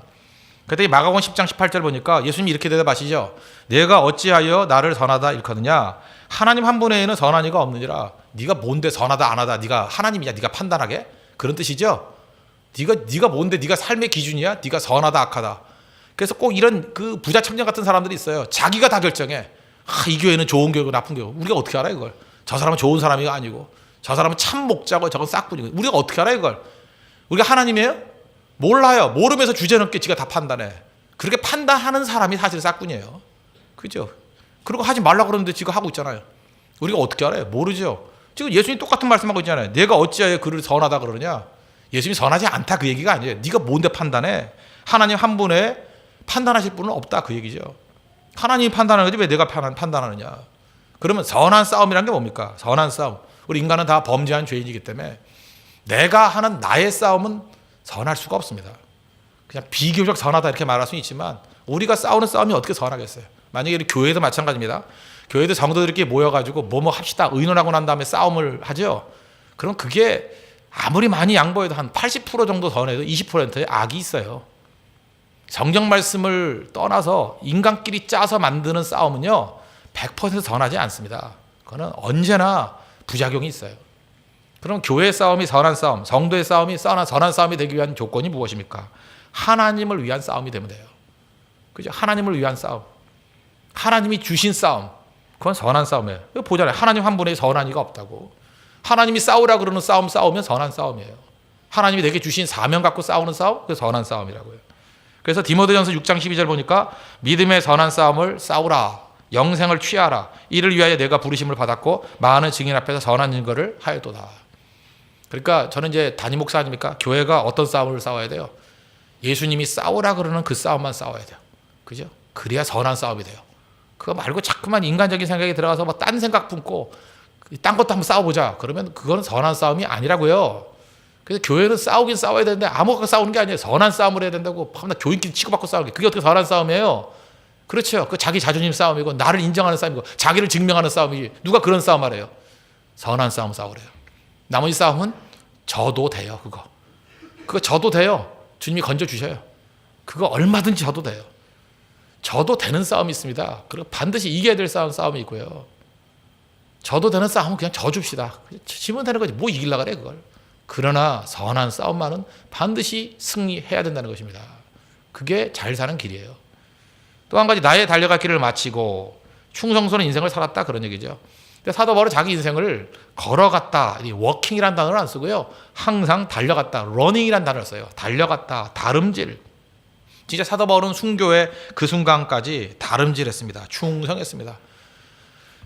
그때 마가복음 10장 18절 보니까 예수님이 이렇게 대답하시죠. 내가 어찌하여 나를 선하다 일컫느냐? 하나님 한 분 외에는 선한 이가 없느니라. 네가 뭔데 선하다 안 하다? 네가 하나님이냐? 네가 판단하게? 그런 뜻이죠. 네가 뭔데 네가 삶의 기준이야? 네가 선하다 악하다. 그래서 꼭 이런 그 부자 청년 같은 사람들이 있어요. 자기가 다 결정해. 이 교회는 좋은 교회고 나쁜 교회고. 우리가 어떻게 알아요 그걸? 저 사람은 좋은 사람이 아니고 저 사람은 참 목자고 저건 싹군이고. 우리가 어떻게 알아요 그걸? 우리가 하나님이에요? 몰라요. 모르면서 주제넘게 지가 다 판단해. 그렇게 판단하는 사람이 사실 싹군이에요. 그죠? 그리고 하지 말라고 그러는데 지가 하고 있잖아요. 우리가 어떻게 알아요? 모르죠. 지금 예수님이 똑같은 말씀하고 있잖아요. 내가 어찌하여 그를 선하다 그러냐? 예수님이 선하지 않다 그 얘기가 아니에요. 네가 뭔데 판단해? 하나님 한 분에 판단하실 분은 없다 그 얘기죠. 하나님이 판단하는 거지 왜 내가 판단하느냐? 그러면 선한 싸움이란 게 뭡니까? 선한 싸움. 우리 인간은 다 범죄한 죄인이기 때문에 내가 하는 나의 싸움은 선할 수가 없습니다. 그냥 비교적 선하다 이렇게 말할 수는 있지만 우리가 싸우는 싸움이 어떻게 선하겠어요? 만약에 교회도 마찬가지입니다. 교회도 성도들끼리 모여가지고 뭐뭐 합시다 의논하고 난 다음에 싸움을 하죠. 그럼 그게 아무리 많이 양보해도 한 80% 정도 선해도 20%의 악이 있어요. 성경 말씀을 떠나서 인간끼리 짜서 만드는 싸움은요 100% 선하지 않습니다. 그거는 언제나 부작용이 있어요. 그럼 교회의 싸움이 선한 싸움, 성도의 싸움이 선한 싸움이 되기 위한 조건이 무엇입니까? 하나님을 위한 싸움이 되면 돼요. 그죠? 하나님을 위한 싸움. 하나님이 주신 싸움. 그건 선한 싸움이에요. 보잖아요. 하나님 한 분에 선한 이가 없다고. 하나님이 싸우라 그러는 싸움 싸우면 선한 싸움이에요. 하나님이 내게 주신 사명 갖고 싸우는 싸움? 그게 선한 싸움이라고요. 그래서 디모데전서 6장 12절 보니까 믿음의 선한 싸움을 싸우라. 영생을 취하라. 이를 위하여 내가 부르심을 받았고 많은 증인 앞에서 선한 증거를 하였도다. 그러니까 저는 이제 담임 목사 아닙니까? 교회가 어떤 싸움을 싸워야 돼요? 예수님이 싸우라 그러는 그 싸움만 싸워야 돼요. 그죠? 그래야 선한 싸움이 돼요. 그거 말고 자꾸만 인간적인 생각이 들어가서 뭐 딴 생각 품고 딴 것도 한번 싸워보자. 그러면 그거는 선한 싸움이 아니라고요. 그래서 교회는 싸우긴 싸워야 되는데 아무거나 싸우는 게 아니에요. 선한 싸움을 해야 된다고 밤낮 교인끼리 치고받고 싸우는 게 그게 어떻게 선한 싸움이에요? 그렇죠. 그 자기 자존심 싸움이고 나를 인정하는 싸움이고 자기를 증명하는 싸움이지. 누가 그런 싸움 하래요? 선한 싸움 싸우래요. 나머지 싸움은 져도 돼요. 그거 져도 돼요. 주님이 건져주셔요. 그거 얼마든지 져도 돼요. 져도 되는 싸움이 있습니다. 그리고 반드시 이겨야 될 싸움이 있고요. 져도 되는 싸움은 그냥 져줍시다. 지면 되는 거지. 뭐 이기려고 그래 그걸. 그러나 선한 싸움만은 반드시 승리해야 된다는 것입니다. 그게 잘 사는 길이에요. 또 한 가지 나의 달려갈 길을 마치고 충성스러운 인생을 살았다 그런 얘기죠. 근데 사도 바울은 자기 인생을 걸어갔다. 워킹이라는 단어를 안 쓰고요. 항상 달려갔다. 러닝이라는 단어를 써요. 달려갔다. 다름질. 진짜 사도 바울은 순교의 그 순간까지 다름질했습니다. 충성했습니다.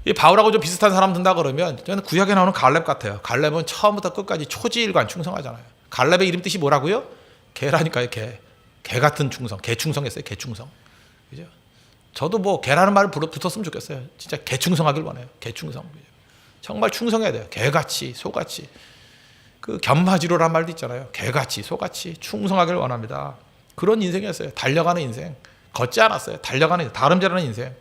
이 바울하고 좀 비슷한 사람 든다 그러면 저는 구약에 나오는 갈렙 같아요. 갈렙은 처음부터 끝까지 초지일관 충성하잖아요. 갈렙의 이름 뜻이 뭐라고요? 개라니까요. 개 같은 충성. 개 충성했어요. 개 충성. 그죠? 저도 뭐 개라는 말을 붙었으면 좋겠어요. 진짜 개 충성하길 원해요. 개 충성. 정말 충성해야 돼요. 개같이 소같이. 그 견마지로란 말도 있잖아요. 개같이 소같이 충성하길 원합니다. 그런 인생이었어요. 달려가는 인생. 걷지 않았어요. 달려가는 인생. 다름질하는 인생.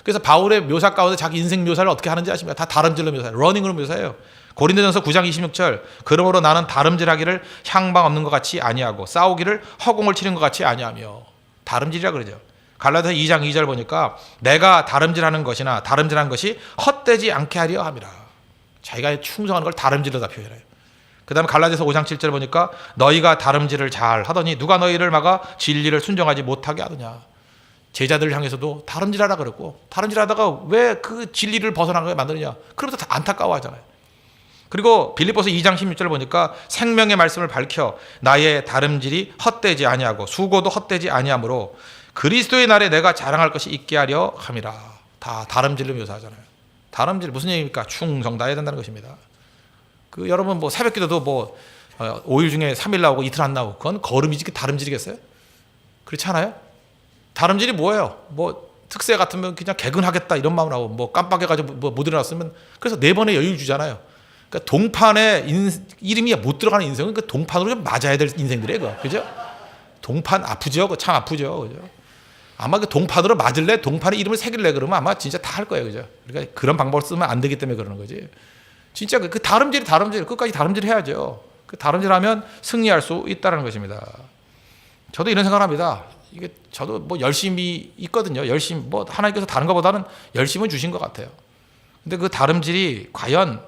그래서 바울의 묘사 가운데 자기 인생 묘사를 어떻게 하는지 아십니까? 다 다름질로 묘사해요. 러닝으로 묘사해요. 고린도전서 9장 26절 그러므로 나는 다름질하기를 향방 없는 것 같이 아니하고 싸우기를 허공을 치는 것 같이 아니하며. 다름질이라 그러죠. 갈라디아서 2장 2절 보니까 내가 다름질하는 것이나 다름질하는 것이 헛되지 않게 하려 함이라. 자기가 충성하는 걸 다름질로 다 표현해요. 그 다음에 갈라디아서 5장 7절 보니까 너희가 다름질을 잘 하더니 누가 너희를 막아 진리를 순종하지 못하게 하더냐. 제자들을 향해서도 다름질하라 그랬고 다름질하다가 왜 그 진리를 벗어나게 만드느냐. 그러면서 다 안타까워하잖아요. 그리고 빌립보서 2장 16절 보니까 생명의 말씀을 밝혀 나의 다름질이 헛되지 아니하고 수고도 헛되지 아니하므로 그리스도의 날에 내가 자랑할 것이 있게 하려 함이라. 다 다름질로 묘사하잖아요. 다름질 무슨 얘기입니까? 충성 다해야 된다는 것입니다. 그 여러분 뭐 새벽기도도 뭐 5일 중에 3일 나오고 이틀 안 나오고 그건 걸음이지 다름질이겠어요? 그렇지 않아요? 다름질이 뭐예요? 뭐 특세 같으면 그냥 개근하겠다 이런 마음으로 하고 뭐 깜빡해가지고 뭐 못 일어났으면 그래서 4번의 여유를 주잖아요. 그러니까 동판에 이름이 못 들어가는 인생은 그 동판으로 좀 맞아야 될 인생들이에요. 그죠? 동판 아프죠? 참 아프죠. 그죠? 아마 그 동판으로 맞을래? 동판에 이름을 새길래 그러면 아마 진짜 다 할 거예요. 그죠? 그러니까 그런 방법을 쓰면 안 되기 때문에 그러는 거지. 진짜 그 다름질 끝까지 다름질 해야죠. 그 다름질 하면 승리할 수 있다는 것입니다. 저도 이런 생각을 합니다. 이게 저도 뭐 열심히 있거든요. 열심히 뭐 하나님께서 다른 것보다는 열심은 주신 것 같아요. 근데 그 다름질이 과연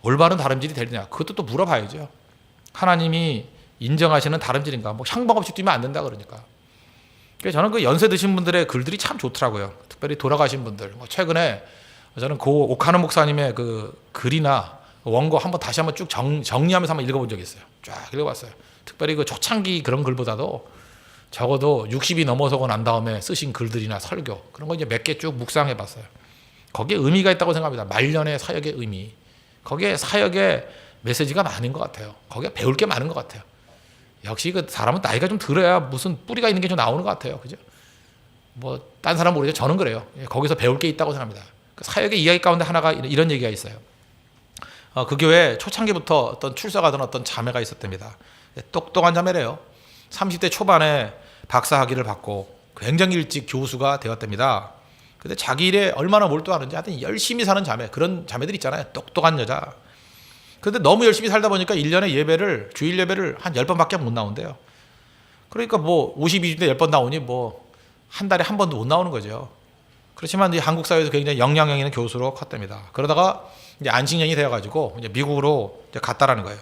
올바른 다름질이 되느냐? 그것도 또 물어봐야죠. 하나님이 인정하시는 다름질인가? 뭐 향방 없이 뛰면 안 된다 그러니까. 그래서 저는 그 연세 드신 분들의 글들이 참 좋더라고요. 특별히 돌아가신 분들. 뭐 최근에 저는 고 오카노 목사님의 그 글이나 원고 다시 한번 쭉 정리하면서 한번 읽어본 적이 있어요. 쫙 읽어봤어요. 특별히 그 초창기 그런 글보다도 적어도 60이 넘어서고 난 다음에 쓰신 글들이나 설교 그런 거 이제 몇 개 쭉 묵상해봤어요. 거기에 의미가 있다고 생각합니다. 말년의 사역의 의미. 거기에 사역의 메시지가 많은 것 같아요. 거기에 배울 게 많은 것 같아요. 역시 그 사람은 나이가 좀 들어야 무슨 뿌리가 있는 게 좀 나오는 것 같아요. 그죠? 뭐 딴 사람 모르죠. 저는 그래요. 거기서 배울 게 있다고 생각합니다. 그 사역의 이야기 가운데 하나가 이런 얘기가 있어요. 그 교회에 초창기부터 어떤 출석하던 어떤 자매가 있었답니다. 똑똑한 자매래요. 30대 초반에 박사학위를 받고 굉장히 일찍 교수가 되었답니다. 근데 자기 일에 얼마나 몰두하는지 하여튼 열심히 사는 자매, 그런 자매들 있잖아요. 똑똑한 여자. 근데 너무 열심히 살다 보니까 1년에 주일 예배를 한 10번밖에 못 나온대요. 그러니까 뭐 52주인데 10번 나오니 뭐 한 달에 한 번도 못 나오는 거죠. 그렇지만 이제 한국 사회에서 굉장히 영향력 있는 교수로 컸답니다. 그러다가 이제 안식년이 되어가지고 이제 미국으로 이제 갔다라는 거예요.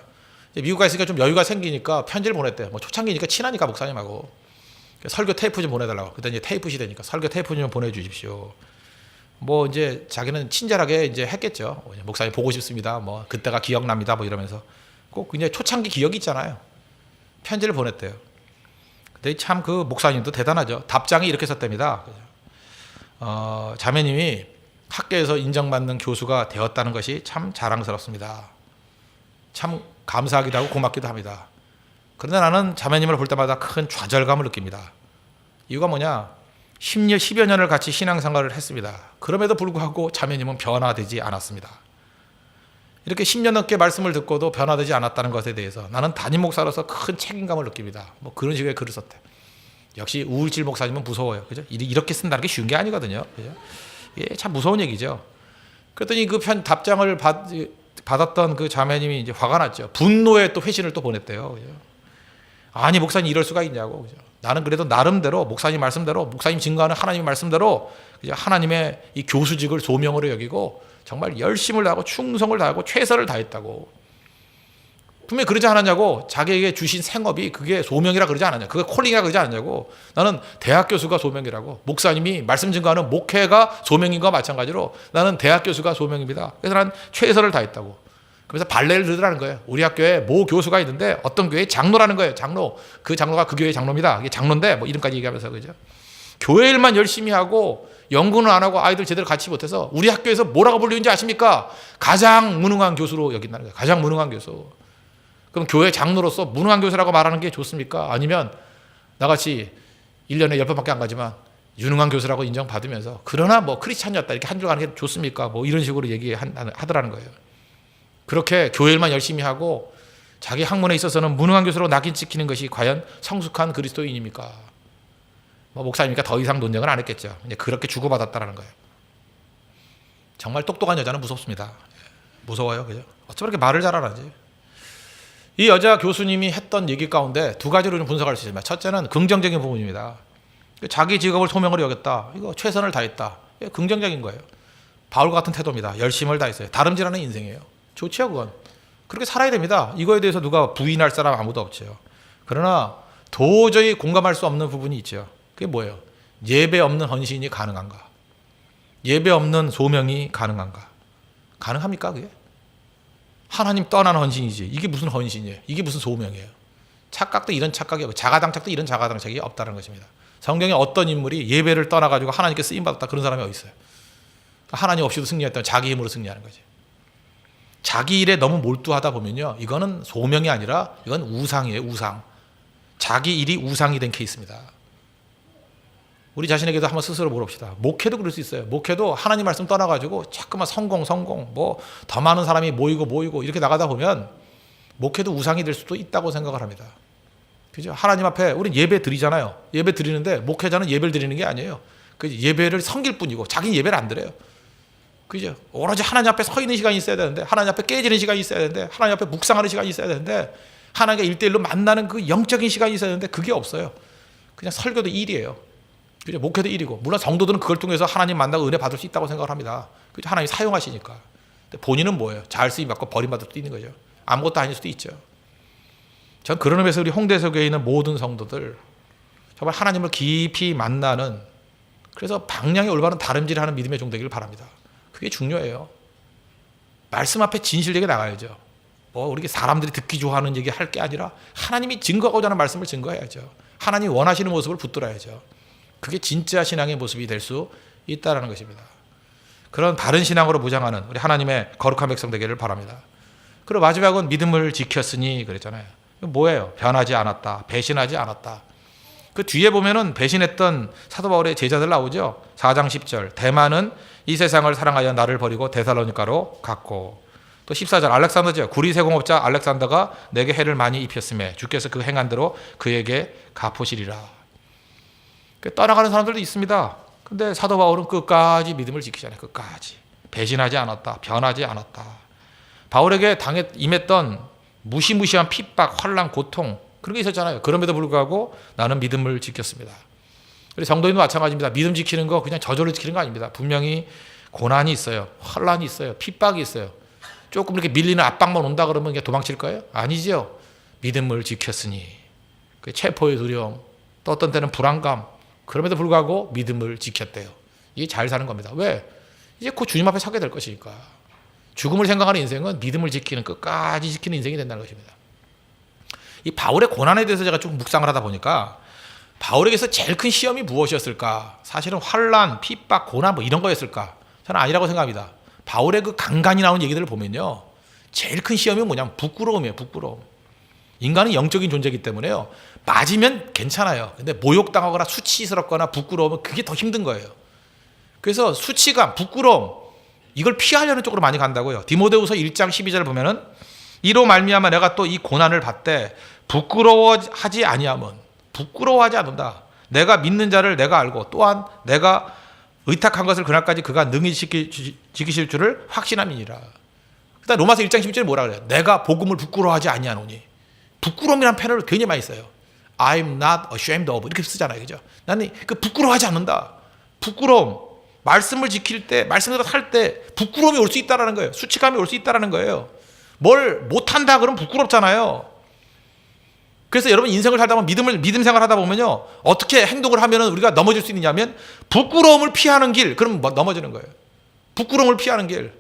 이제 미국 가 있으니까 좀 여유가 생기니까 편지를 보냈대요. 뭐 초창기니까 친하니까 목사님하고 설교 테이프 좀 보내달라고. 그때 이제 테이프 시대니까 설교 테이프 좀 보내주십시오. 뭐 이제 자기는 친절하게 이제 했겠죠. 목사님 보고 싶습니다. 뭐 그때가 기억납니다. 뭐 이러면서 꼭 그냥 초창기 기억이 있잖아요. 편지를 보냈대요. 근데 참 그 목사님도 대단하죠. 답장이 이렇게 썼답니다. 자매님이 학교에서 인정받는 교수가 되었다는 것이 참 자랑스럽습니다. 참 감사하기도 하고 고맙기도 합니다. 그런데 나는 자매님을 볼 때마다 큰 좌절감을 느낍니다. 이유가 뭐냐? 10여 년을 같이 신앙생활을 했습니다. 그럼에도 불구하고 자매님은 변화되지 않았습니다. 이렇게 10년 넘게 말씀을 듣고도 변화되지 않았다는 것에 대해서 나는 담임 목사로서 큰 책임감을 느낍니다. 뭐 그런 식의 글을 썼대. 역시 우울질 목사님은 무서워요. 그죠? 이렇게 쓴다는 게 쉬운 게 아니거든요. 그죠? 이게 참 무서운 얘기죠. 그랬더니 그 답장을 받았던 그 자매님이 이제 화가 났죠. 분노의 또 회신을 또 보냈대요. 그죠? 아니, 목사님 이럴 수가 있냐고. 그죠? 나는 그래도 나름대로 목사님 말씀대로, 목사님 증거하는 하나님 말씀대로 그죠? 하나님의 이 교수직을 소명으로 여기고 정말 열심을 다하고 충성을 다하고 최선을 다했다고. 분명히 그러지 않았냐고. 자기에게 주신 생업이 그게 소명이라 그러지 않았냐. 그게 콜링이라 그러지 않았냐고. 나는 대학 교수가 소명이라고. 목사님이 말씀 증거하는 목회가 소명인 것과 마찬가지로 나는 대학 교수가 소명입니다. 그래서 난 최선을 다했다고. 그래서 발레를 들으라는 거예요. 우리 학교에 모 교수가 있는데 어떤 교회의 장로라는 거예요. 장로. 그 장로가 그 교회의 장로입니다. 이게 장로인데 뭐 이름까지 얘기하면서 그죠. 교회 일만 열심히 하고 연구는 안 하고 아이들 제대로 가르치지 못해서 우리 학교에서 뭐라고 불리는지 아십니까? 가장 무능한 교수로 여긴다는 거예요. 가장 무능한 교수. 그럼 교회 장로로서 무능한 교수라고 말하는 게 좋습니까? 아니면 나같이 1년에 10번밖에 안 가지만 유능한 교수라고 인정받으면서 그러나 뭐 크리스찬이었다 이렇게 한 줄 가는 게 좋습니까? 뭐 이런 식으로 얘기하더라는 거예요. 그렇게 교회 일만 열심히 하고 자기 학문에 있어서는 무능한 교수로 낙인 찍히는 것이 과연 성숙한 그리스도인입니까? 뭐 목사님이니까 더 이상 논쟁을 안 했겠죠. 이제 그렇게 주고받았다라는 거예요. 정말 똑똑한 여자는 무섭습니다. 무서워요. 그죠? 어쩜 이렇게 말을 잘하는지. 이 여자 교수님이 했던 얘기 가운데 두 가지로 좀 분석할 수 있습니다. 첫째는 긍정적인 부분입니다. 자기 직업을 소명으로 여겼다. 이거 최선을 다했다. 긍정적인 거예요. 바울 같은 태도입니다. 열심을 다했어요. 다름질하는 인생이에요. 좋죠, 그건. 그렇게 살아야 됩니다. 이거에 대해서 누가 부인할 사람 아무도 없죠. 그러나 도저히 공감할 수 없는 부분이 있죠. 그게 뭐예요? 예배 없는 헌신이 가능한가? 예배 없는 소명이 가능한가? 가능합니까, 그게? 하나님 떠난 헌신이지. 이게 무슨 헌신이에요? 이게 무슨 소명이에요? 착각도 이런 착각이 없고 자가당착도 이런 자가당착이 없다는 것입니다. 성경에 어떤 인물이 예배를 떠나가지고 하나님께 쓰임받았다 그런 사람이 어디 있어요? 하나님 없이도 승리했다면 자기 힘으로 승리하는 거지. 자기 일에 너무 몰두하다 보면요. 이거는 소명이 아니라 이건 우상이에요. 우상. 자기 일이 우상이 된 케이스입니다. 우리 자신에게도 한번 스스로 물어봅시다. 목회도 그럴 수 있어요. 목회도 하나님 말씀 떠나가지고 자꾸만 성공 뭐 더 많은 사람이 모이고 이렇게 나가다 보면 목회도 우상이 될 수도 있다고 생각을 합니다. 그죠? 하나님 앞에 우리 예배 드리잖아요. 예배 드리는데 목회자는 예배를 드리는 게 아니에요. 그 예배를 섬길 뿐이고 자기는 예배를 안 드려요. 그죠? 오로지 하나님 앞에 서 있는 시간이 있어야 되는데 하나님 앞에 깨지는 시간이 있어야 되는데 하나님 앞에 묵상하는 시간이 있어야 되는데 하나님과 1대1로 만나는 그 영적인 시간이 있어야 되는데 그게 없어요. 그냥 설교도 일이에요. 그죠? 목회도 일이고 물론 성도들은 그걸 통해서 하나님 만나고 은혜 받을 수 있다고 생각을 합니다. 그죠? 하나님 사용하시니까. 근데 본인은 뭐예요? 잘 쓰임받고 버림받을 수도 있는 거죠. 아무것도 아닐 수도 있죠. 전 그런 의미에서 우리 홍대서 교회에 있는 모든 성도들 정말 하나님을 깊이 만나는 그래서 방향이 올바른 다름질하는 믿음의 종 되기를 바랍니다. 그게 중요해요. 말씀 앞에 진실되게 나가야죠. 뭐 우리 사람들이 듣기 좋아하는 얘기 할 게 아니라 하나님이 증거하고자 하는 말씀을 증거해야죠. 하나님이 원하시는 모습을 붙들어야죠. 그게 진짜 신앙의 모습이 될 수 있다는 것입니다. 그런 바른 신앙으로 무장하는 우리 하나님의 거룩한 백성 되기를 바랍니다. 그리고 마지막은 믿음을 지켰으니 그랬잖아요. 뭐예요? 변하지 않았다. 배신하지 않았다. 그 뒤에 보면은 배신했던 사도 바울의 제자들 나오죠. 4장 10절. 대만은 이 세상을 사랑하여 나를 버리고 데살로니가로 갔고. 또 14절 알렉산더죠. 구리세공업자 알렉산더가 내게 해를 많이 입혔음에 주께서 그 행한 대로 그에게 갚으시리라. 떠나가는 사람들도 있습니다. 근데 사도 바울은 끝까지 믿음을 지키잖아요. 끝까지. 배신하지 않았다. 변하지 않았다. 바울에게 임했던 무시무시한 핍박, 환난, 고통 그런 게 있었잖아요. 그럼에도 불구하고 나는 믿음을 지켰습니다. 그리고 성도님도 마찬가지입니다. 믿음 지키는 거 그냥 저절로 지키는 거 아닙니다. 분명히 고난이 있어요. 환난이 있어요. 핍박이 있어요. 조금 이렇게 밀리는 압박만 온다 그러면 그냥 도망칠 거예요? 아니죠. 믿음을 지켰으니. 그 체포의 두려움, 또 어떤 때는 불안감, 그럼에도 불구하고 믿음을 지켰대요. 이게 잘 사는 겁니다. 왜? 이제 곧 주님 앞에 서게 될 것이니까. 죽음을 생각하는 인생은 믿음을 지키는 끝까지 지키는 인생이 된다는 것입니다. 이 바울의 고난에 대해서 제가 좀 묵상을 하다 보니까 바울에게서 제일 큰 시험이 무엇이었을까? 사실은 환난, 핍박, 고난 뭐 이런 거였을까? 저는 아니라고 생각합니다. 바울의 그 간간히 나온 얘기들을 보면요. 제일 큰 시험이 뭐냐면 부끄러움이에요. 부끄러움. 인간은 영적인 존재이기 때문에요. 맞으면 괜찮아요. 근데 모욕당하거나 수치스럽거나 부끄러우면 그게 더 힘든 거예요. 그래서 수치감, 부끄러움 이걸 피하려는 쪽으로 많이 간다고요. 디모데후서 1장 12절을 보면은 이로 말미암아 내가 또 이 고난을 받되 부끄러워하지 않는다. 내가 믿는 자를 내가 알고 또한 내가 의탁한 것을 그날까지 그가 능히 지키실 줄을 확신함이니라. 그다음 로마서 1장 12절에 뭐라 그래요? 내가 복음을 부끄러워하지 아니하노니. 부끄러움이라는 패널을 괜히 많이 써요. I'm not ashamed of 이렇게 쓰잖아요. 그죠? 나는 그 부끄러워하지 않는다. 부끄러움. 말씀을 지킬 때, 말씀대로 살 때 부끄러움이 올 수 있다라는 거예요. 수치감이 올 수 있다라는 거예요. 뭘 못한다 그러면 부끄럽잖아요. 그래서 여러분 인생을 살다 보면 믿음 생활 하다 보면요. 어떻게 행동을 하면 우리가 넘어질 수 있느냐면 부끄러움을 피하는 길, 그럼 넘어지는 거예요. 부끄러움을 피하는 길.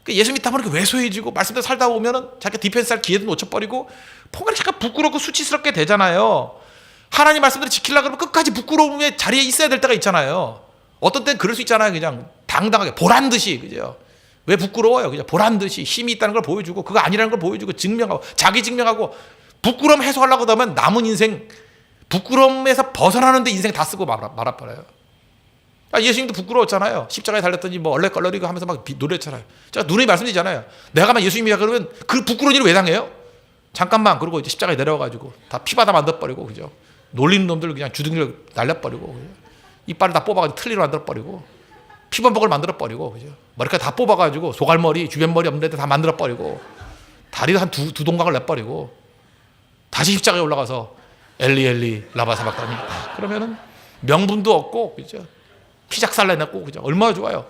예수 믿다 보니까 왜소해지고 말씀대로 살다 보면은 자기가 디펜스 할 기회도 놓쳐버리고 포기를 잠깐 부끄럽고 수치스럽게 되잖아요. 하나님 말씀대로 지키려고 그러면 끝까지 부끄러움의 자리에 있어야 될 때가 있잖아요. 어떤 때는 그럴 수 있잖아요. 그냥 당당하게 보란 듯이. 그죠? 왜 부끄러워요? 그냥 보란 듯이 힘이 있다는 걸 보여주고 그거 아니라는 걸 보여주고 증명하고 자기 증명하고 부끄러움 해소하려고 하면 남은 인생 부끄러움에서 벗어나는데 인생 다 쓰고 말아버려요. 예수님도 부끄러웠잖아요. 십자가에 달렸더니 뭐 얼레껄레리고 하면서 막 노랬잖아요. 제가 누누이 말씀드리잖아요. 내가 만 예수님이라 그러면 그 부끄러운 일을 왜 당해요? 잠깐만 그러고 이제 십자가에 내려와가지고 다 피바다 만들어버리고 그죠? 놀리는 놈들 그냥 주둥이를 날려버리고 그죠? 이빨을 다 뽑아가지고 틀니로 만들어버리고 피범벅을 만들어버리고 그죠? 머리카락 다 뽑아가지고 소갈머리 주변머리 없는 데다 만들어버리고 다리도 한 두 동강을 내버리고 다시 십자가에 올라가서 엘리 라바사박다니 그러면은 명분도 없고 그죠? 피작살내 냈고 그죠? 얼마나 좋아요.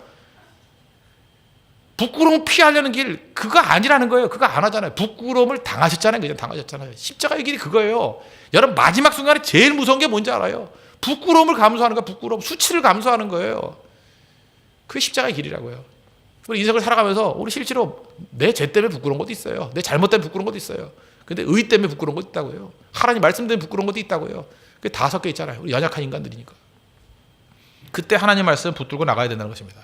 부끄러움 피하려는 길 그거 아니라는 거예요. 그거 안 하잖아요. 부끄러움을 당하셨잖아요. 그냥 당하셨잖아요. 십자가의 길이 그거예요. 여러분 마지막 순간에 제일 무서운 게 뭔지 알아요? 부끄러움을 감수하는 거야. 부끄러움, 수치를 감수하는 거예요. 그게 십자가의 길이라고요. 우리 인생을 살아가면서 우리 실제로 내 죄 때문에 부끄러운 것도 있어요. 내 잘못 때문에 부끄러운 것도 있어요. 근데 의 때문에 부끄러운 것도 있다고요. 하나님 말씀 때문에 부끄러운 것도 있다고요. 그게 다 섞여 있잖아요. 우리 연약한 인간들이니까. 그때 하나님 말씀 붙들고 나가야 된다는 것입니다.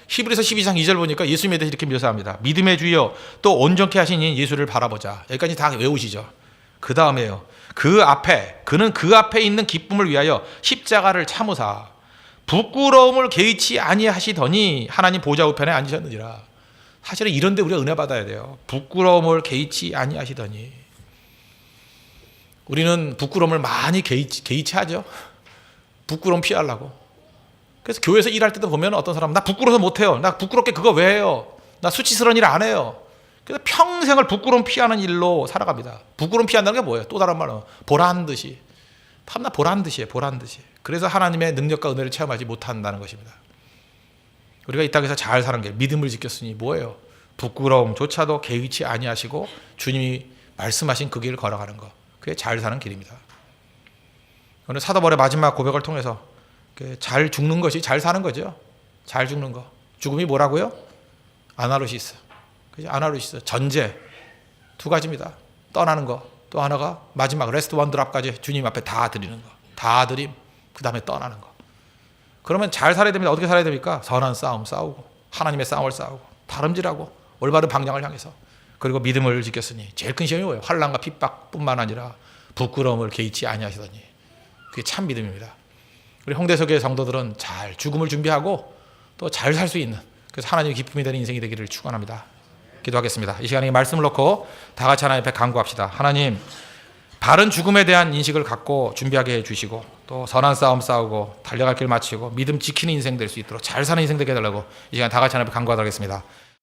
히브리서 12장 2절 보니까 예수님에 대해서 이렇게 묘사합니다. 믿음의 주여 또 온전케 하신 이 예수를 바라보자. 여기까지 다 외우시죠. 그 다음에요. 그는 그 앞에 있는 기쁨을 위하여 십자가를 참으사 부끄러움을 개의치 아니하시더니 하나님 보좌 우편에 앉으셨느니라. 사실은 이런 데 우리가 은혜 받아야 돼요. 부끄러움을 개의치 아니하시더니. 우리는 부끄러움을 많이 개의치 하죠. 부끄러움 피하려고. 그래서 교회에서 일할 때도 보면 어떤 사람은 나 부끄러워서 못해요. 나 부끄럽게 그거 왜 해요? 나 수치스러운 일 안 해요. 그래서 평생을 부끄러움 피하는 일로 살아갑니다. 부끄러움 피한다는 게 뭐예요? 또 다른 말은 보란 듯이. 탐나 보란 듯이에요. 보란 듯이. 그래서 하나님의 능력과 은혜를 체험하지 못한다는 것입니다. 우리가 이 땅에서 잘 사는 게 믿음을 지켰으니 뭐예요? 부끄러움조차도 개의치 아니하시고 주님이 말씀하신 그 길을 걸어가는 것. 그게 잘 사는 길입니다. 오늘 사도 바울의 마지막 고백을 통해서 잘 죽는 것이 잘 사는 거죠. 잘 죽는 거. 죽음이 뭐라고요? 아나루시스. 그죠? 아나루시스. 전제. 두 가지입니다. 떠나는 거. 또 하나가 마지막 레스트 원드랍까지 주님 앞에 다 드리는 거. 다 드림. 그 다음에 떠나는 거. 그러면 잘 살아야 됩니다. 어떻게 살아야 됩니까? 선한 싸움 싸우고 하나님의 싸움을 싸우고 다름질하고 올바른 방향을 향해서 그리고 믿음을 지켰으니 제일 큰 시험이 뭐예요? 환난과 핍박뿐만 아니라 부끄러움을 개의치 아니하시더니 그게 참 믿음입니다. 우리 홍대석의 성도들은 잘 죽음을 준비하고 또 잘 살 수 있는 그래서 하나님의 기쁨이 되는 인생이 되기를 축원합니다. 기도하겠습니다. 이 시간에 말씀을 놓고 다 같이 하나님 앞에 간구합시다. 하나님 바른 죽음에 대한 인식을 갖고 준비하게 해주시고 또 선한 싸움 싸우고 달려갈 길 마치고 믿음 지키는 인생 될 수 있도록 잘 사는 인생 되게 해달라고 이 시간 다 같이 하나님 앞에 간구하도록 하겠습니다.